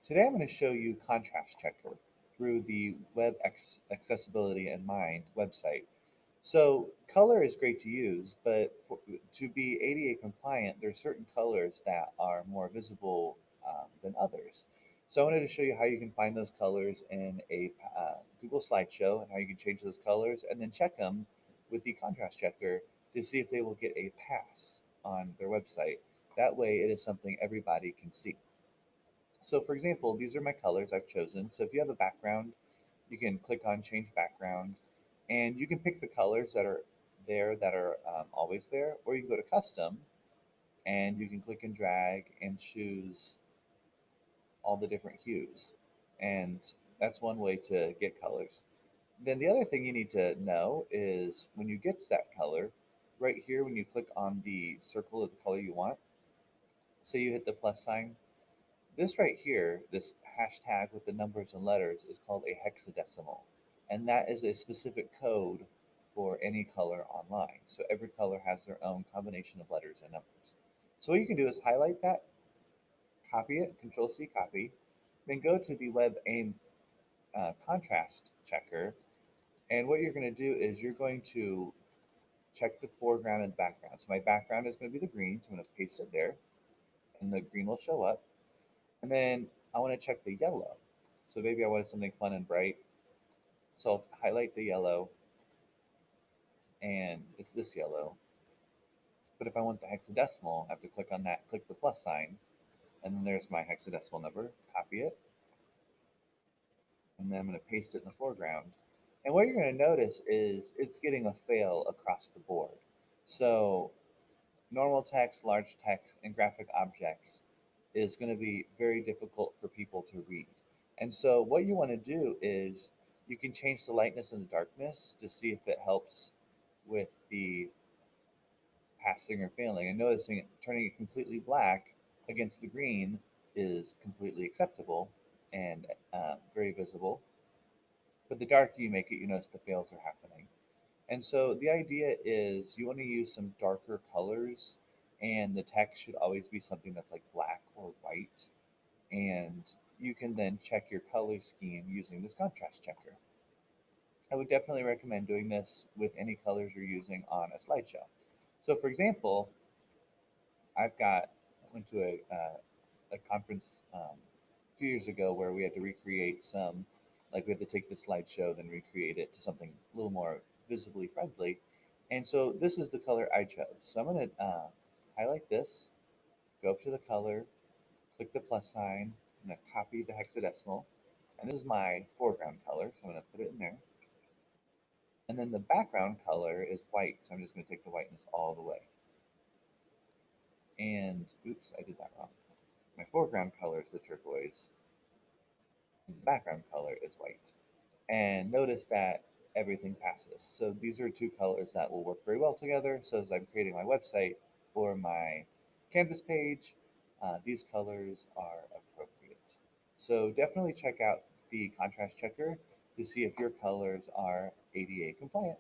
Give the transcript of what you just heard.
Today I'm going to show you Contrast Checker through the Accessibility in Mind website. So color is great to use, but to be ADA compliant, there are certain colors that are more visible than others. So I wanted to show you how you can find those colors in a Google slideshow and how you can change those colors and then check them with the Contrast Checker to see if they will get a pass on their website. That way it is something everybody can see. So for example, these are my colors I've chosen. So if you have a background, you can click on change background and you can pick the colors that are there that are always there, or you can go to custom and you can click and drag and choose all the different hues. And that's one way to get colors. Then the other thing you need to know is when you get to that color, right here when you click on the circle of the color you want, so you hit the plus sign. This right here, this hashtag with the numbers and letters is called a hexadecimal. And that is a specific code for any color online. So every color has their own combination of letters and numbers. So what you can do is highlight that, copy it, Control C copy, then go to the Web AIM contrast checker. And what you're going to do is you're going to check the foreground and background. So my background is going to be the green, so I'm going to paste it there, and the green will show up. And then I want to check the yellow. So maybe I wanted something fun and bright. So I'll highlight the yellow and it's this yellow. But if I want the hexadecimal, I have to click on that, click the plus sign, and then there's my hexadecimal number, copy it, and then I'm going to paste it in the foreground. And what you're going to notice is it's getting a fail across the board. So normal text, large text, and graphic objects is going to be very difficult for people to read. And so what you want to do is you can change the lightness and the darkness to see if it helps with the passing or failing. And noticing it, turning it completely black against the green is completely acceptable and very visible. But the darker you make it, you notice the fails are happening. And so the idea is you want to use some darker colors, and the text should always be something that's like black or white. And you can then check your color scheme using this contrast checker. I would definitely recommend doing this with any colors you're using on a slideshow. So, for example, I went to a conference a few years ago where we had to recreate some, like we had to take the slideshow, then recreate it to something a little more visibly friendly. And so this is the color I chose. So I'm going to highlight this, go up to the color, click the plus sign, I'm going to copy the hexadecimal. And this is my foreground color, so I'm going to put it in there. And then the background color is white, so I'm just going to take the whiteness all the way. And oops, I did that wrong. My foreground color is the turquoise, and the background color is white. And notice that everything passes. So these are two colors that will work very well together. So as I'm creating my website or my Canvas page, these colors are appropriate. So definitely check out the contrast checker to see if your colors are ADA compliant.